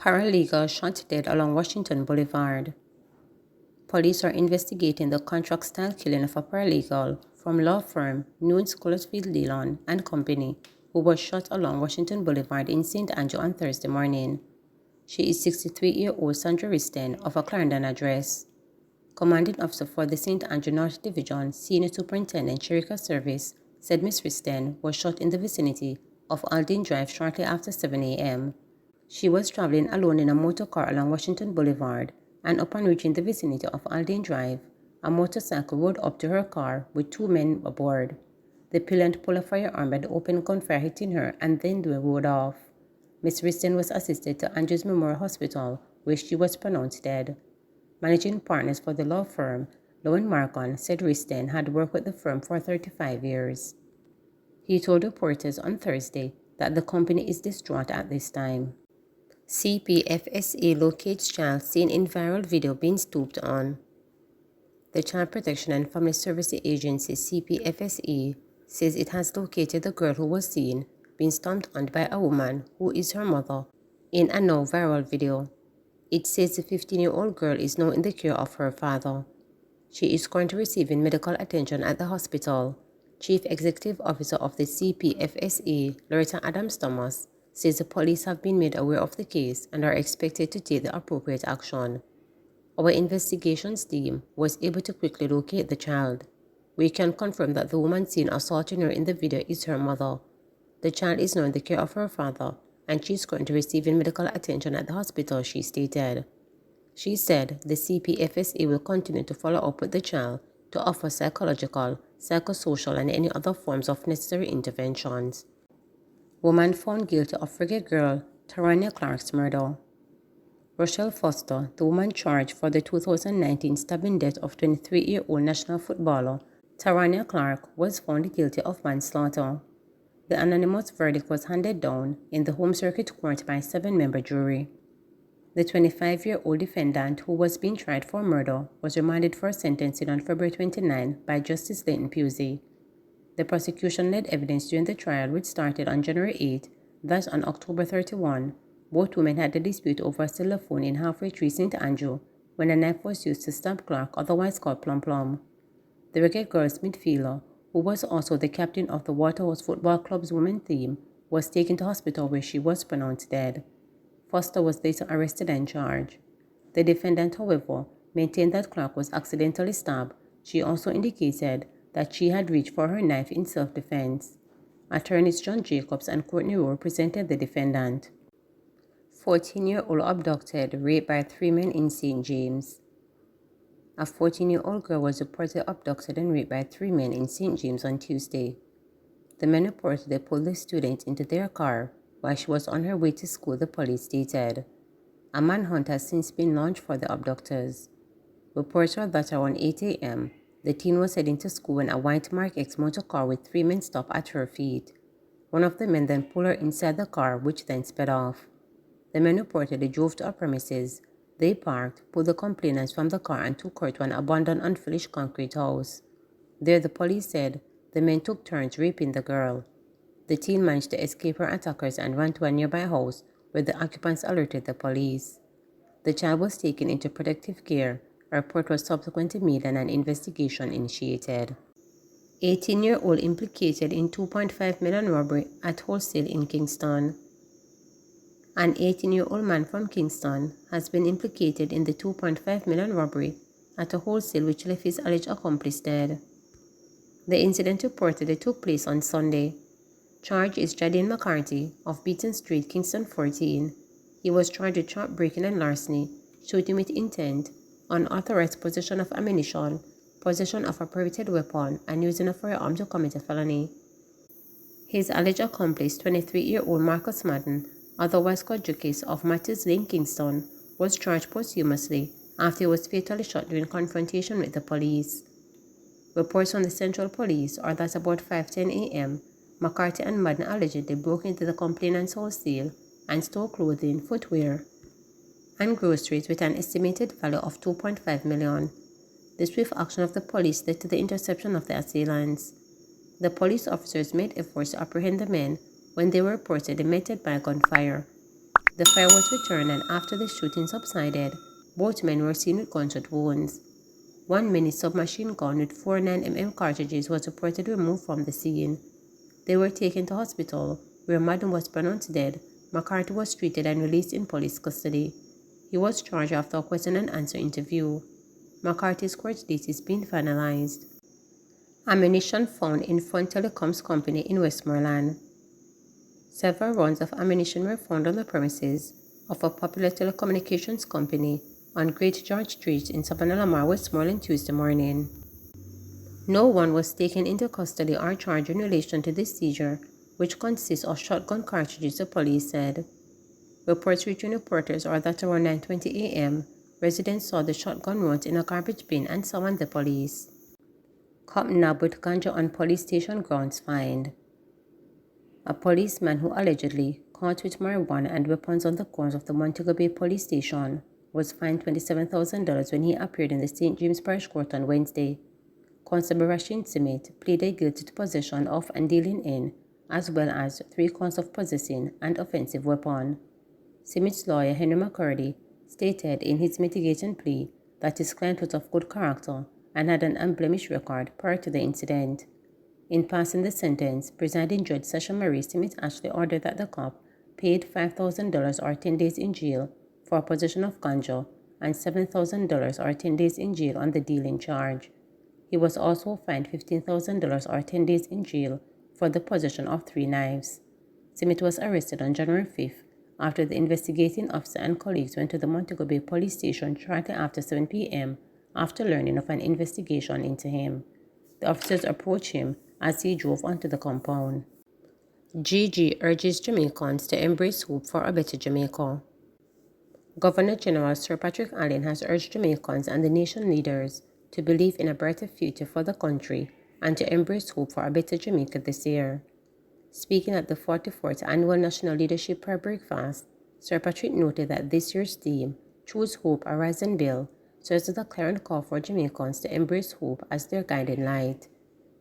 Paralegal shot dead along Washington Boulevard. Police are investigating the contract-style killing of a paralegal from law firm Noon Scholasfield Dillon and Company, who was shot along Washington Boulevard in St. Andrew on Thursday morning. She is 63-year-old Sandra Risten of a Clarendon address. Commanding officer for the St. Andrew North Division, Senior Superintendent Sherika Service, said Miss Risten was shot in the vicinity of Aldine Drive shortly after 7 a.m. She was traveling alone in a motor car along Washington Boulevard, and upon reaching the vicinity of Aldine Drive, a motorcycle rode up to her car with two men aboard. The appellant pulled a firearm and opened gunfire, hitting her, and then they rode off. Miss Risten was assisted to Andrews Memorial Hospital, where she was pronounced dead. Managing partners for the law firm, Lowen Marcon, said Risten had worked with the firm for 35 years. He told reporters on Thursday that the company is distraught at this time. CPFSA locates child seen in viral video being stooped on. The Child Protection and Family Services Agency, CPFSA, says it has located the girl who was seen being stomped on by a woman who is her mother in a now viral video. It says the 15-year-old girl is now in the care of her father. She is currently receiving medical attention at the hospital. Chief Executive Officer of the CPFSA, Loretta Adams Thomas, says the police have been made aware of the case and are expected to take the appropriate action. Our investigations team was able to quickly locate the child. We can confirm that the woman seen assaulting her in the video is her mother. The child is now in the care of her father, and she is currently receiving medical attention at the hospital, she stated. She said the CPFSA will continue to follow up with the child to offer psychological, psychosocial, and any other forms of necessary interventions. Woman found guilty of frigate girl Tania Clarks' murder. Rochelle Foster, the woman charged for the 2019 stabbing death of 23-year-old national footballer Tania Clark, was found guilty of manslaughter. The anonymous verdict was handed down in the Home Circuit Court by a 7-member jury. The 25-year-old defendant, who was being tried for murder, was remanded for sentencing on February 29 by Justice Leighton Pusey. The prosecution led evidence during the trial, which started on January 8, that on October 31, both women had a dispute over a cellular phone in Halfway Tree, St. Andrew, when a knife was used to stab Clark, otherwise called Plum Plum. The Wicked Girls midfielder, who was also the captain of the Waterhouse Football Club's women's team, was taken to hospital where she was pronounced dead. Foster was later arrested and charged. The defendant, however, maintained that Clark was accidentally stabbed. She also indicated that she had reached for her knife in self-defense. Attorneys John Jacobs and Courtney Rowe represented the defendant. 14-year-old abducted, raped by 3 men in St. James. A 14-year-old girl was reportedly abducted and raped by 3 men in St. James on Tuesday. The men reportedly pulled the student into their car while she was on her way to school, the police stated. A manhunt has since been launched for the abductors. Reports are that around 8 a.m., the teen was heading to school when a white Mark X motor car with 3 men stopped at her feet. One of the men then pulled her inside the car, which then sped off. The men reportedly drove to her premises. They parked, pulled the complainants from the car, and took her to an abandoned unfinished concrete house. There, the police said, the men took turns raping the girl. The teen managed to escape her attackers and ran to a nearby house where the occupants alerted the police. The child was taken into protective care. A report was subsequently made and an investigation initiated. 18-year-old implicated in $2.5 million robbery at wholesale in Kingston. An 18-year-old man from Kingston has been implicated in the $2.5 million robbery at a wholesale which left his alleged accomplice dead. The incident reportedly took place on Sunday. Charged is Jadine McCarthy of Beaton Street, Kingston 14. He was charged with trap breaking and larceny, shooting with intent, unauthorized possession of ammunition, possession of a prohibited weapon, and using a firearm to commit a felony. His alleged accomplice, 23-year-old Marcus Madden, otherwise called Jukis of Matthews Lane, Kingston, was charged posthumously after he was fatally shot during confrontation with the police. Reports from the Central Police are that about 5:10 a.m., McCarthy and Madden allegedly broke into the complainant's wholesale and stole clothing, footwear, and groceries with an estimated value of $2.5 million. The swift action of the police led to the interception of the assailants. The police officers made efforts to apprehend the men when they were reportedly met by gunfire. The fire was returned, and after the shooting subsided, both men were seen with gunshot wounds. One mini submachine gun with 4 9mm cartridges was reportedly removed from the scene. They were taken to hospital, where Madden was pronounced dead. McCarthy was treated and released in police custody. He was charged after a question and answer interview. McCarthy's court date is being finalized. Ammunition found in Front Telecom's company in Westmoreland. Several rounds of ammunition were found on the premises of a popular telecommunications company on Great George Street in Savannah Lamar, Westmoreland, Tuesday morning. No one was taken into custody or charged in relation to this seizure, which consists of shotgun cartridges, the police said. Reports reaching reporters are that around 9:20 a.m., residents saw the shotgun rounds in a garbage bin and summoned the police. Cop nabbed with ganja on police station grounds fined. A policeman who allegedly caught with marijuana and weapons on the grounds of the Montego Bay police station was fined $27,000 when he appeared in the St. James Parish Court on Wednesday. Constable Rasheen Simit pleaded guilty to possession of and dealing in, as well as 3 counts of possessing an offensive weapon. Simit's lawyer, Henry McCurdy, stated in his mitigating plea that his client was of good character and had an unblemished record prior to the incident. In passing the sentence, presiding Judge Session Marie Simit Ashley ordered that the cop paid $5,000 or 10 days in jail for possession of ganja and $7,000 or 10 days in jail on the dealing charge. He was also fined $15,000 or 10 days in jail for the possession of 3 knives. Simit was arrested on January 5th after the investigating officer and colleagues went to the Montego Bay police station shortly after 7 p.m. after learning of an investigation into him. The officers approached him as he drove onto the compound. GG urges Jamaicans to embrace hope for a better Jamaica. Governor General Sir Patrick Allen has urged Jamaicans and the nation leaders to believe in a brighter future for the country and to embrace hope for a better Jamaica this year. Speaking at the 44th Annual National Leadership Prayer Breakfast, Sir Patrick noted that this year's theme, Choose Hope, Arise and Build, serves as a clarion call for Jamaicans to embrace hope as their guiding light.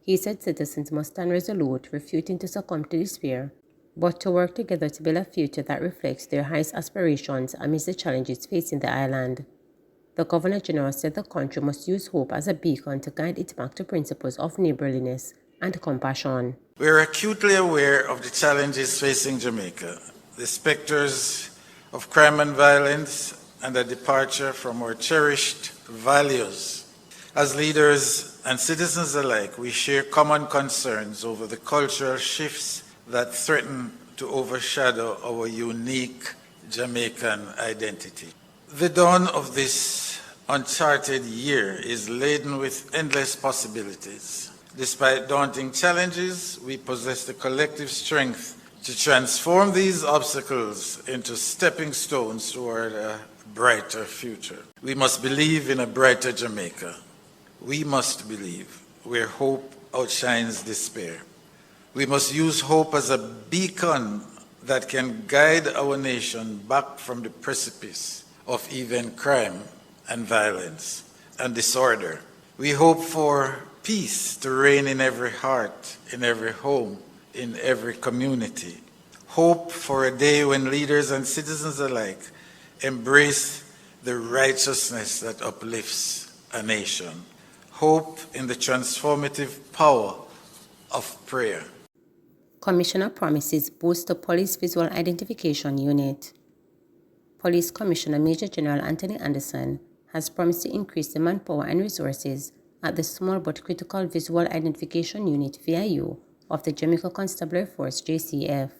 He said citizens must stand resolute, refusing to succumb to despair, but to work together to build a future that reflects their highest aspirations amidst the challenges facing the island. The Governor General said the country must use hope as a beacon to guide it back to principles of neighborliness and compassion. We are acutely aware of the challenges facing Jamaica, the specters of crime and violence, and a departure from our cherished values. As leaders and citizens alike, we share common concerns over the cultural shifts that threaten to overshadow our unique Jamaican identity. The dawn of this uncharted year is laden with endless possibilities. Despite daunting challenges, we possess the collective strength to transform these obstacles into stepping stones toward a brighter future. We must believe in a brighter Jamaica. We must believe where hope outshines despair. We must use hope as a beacon that can guide our nation back from the precipice of even crime and violence and disorder. We hope for peace to reign in every heart, in every home, in every community. Hope for a day when leaders and citizens alike embrace the righteousness that uplifts a nation. Hope in the transformative power of prayer. Commissioner promises boost the Police Visual Identification Unit. Police Commissioner Major General Anthony Anderson has promised to increase the manpower and resources at the Small but Critical Visual Identification Unit VIU of the Jamaica Constabulary Force JCF.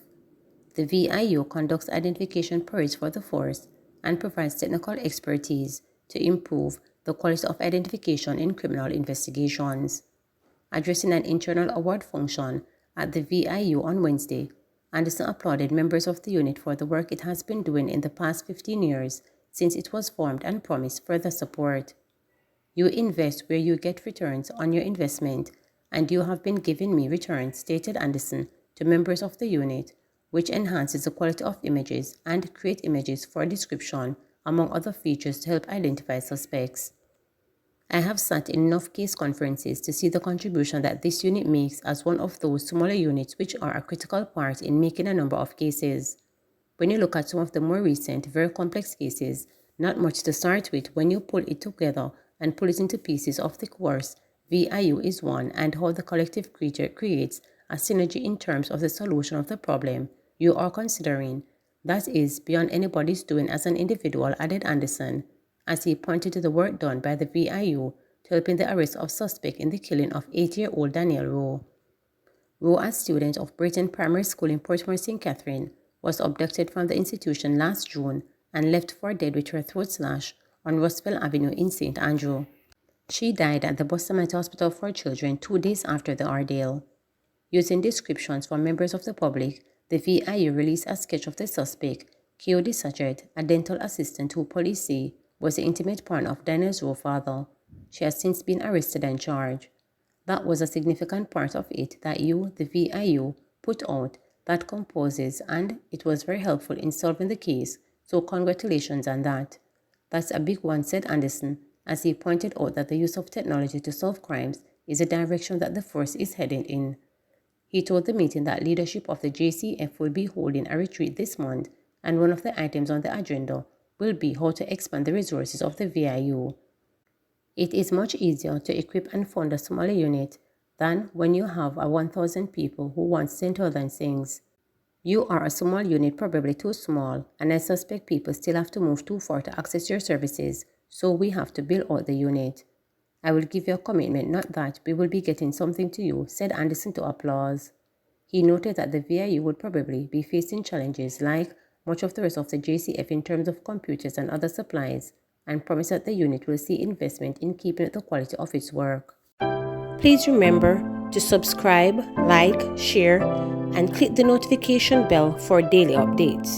The VIU conducts identification parades for the force and provides technical expertise to improve the quality of identification in criminal investigations. Addressing an internal award function at the VIU on Wednesday, Anderson applauded members of the unit for the work it has been doing in the past 15 years since it was formed and promised further support. You invest where you get returns on your investment, and you have been giving me returns, stated Anderson to members of the unit, which enhances the quality of images and create images for description, among other features to help identify suspects. I have sat in enough case conferences to see the contribution that this unit makes as one of those smaller units which are a critical part in making a number of cases. When you look at some of the more recent, very complex cases, not much to start with when you pull it together and pull it into pieces of the course. VIU is one, and how the collective creature creates a synergy in terms of the solution of the problem you are considering. That is beyond anybody's doing as an individual, added Anderson, as he pointed to the work done by the VIU to help in the arrest of suspect in the killing of 8-year-old Daniel Rowe. Rowe, a student of Brayton Primary School in Portmore St. Catherine, was abducted from the institution last June and left for dead with her throat slash on Roosevelt Avenue in St. Andrew. She died at the Bustamante Hospital for Children 2 days after the ordeal. Using descriptions from members of the public, the VIU released a sketch of the suspect, Keodi Sachet, a dental assistant who police say was the intimate partner of Daniel Rowe's father. She has since been arrested and charged. That was a significant part of it that you, the VIU, put out that composes, and it was very helpful in solving the case, so congratulations on that. That's a big one, said Anderson, as he pointed out that the use of technology to solve crimes is a direction that the force is heading in. He told the meeting that leadership of the JCF will be holding a retreat this month, and one of the items on the agenda will be how to expand the resources of the VIU. It is much easier to equip and fund a smaller unit than when you have a 1,000 people who want 10,000 things. You are a small unit, probably too small, and I suspect people still have to move too far to access your services, so we have to build out the unit. I will give you a commitment, not that we will be getting something to you, said Anderson to Applause. He noted that the VIU would probably be facing challenges like much of the rest of the JCF in terms of computers and other supplies, and promised that the unit will see investment in keeping up the quality of its work. Please remember to subscribe, like, share, and click the notification bell for daily updates.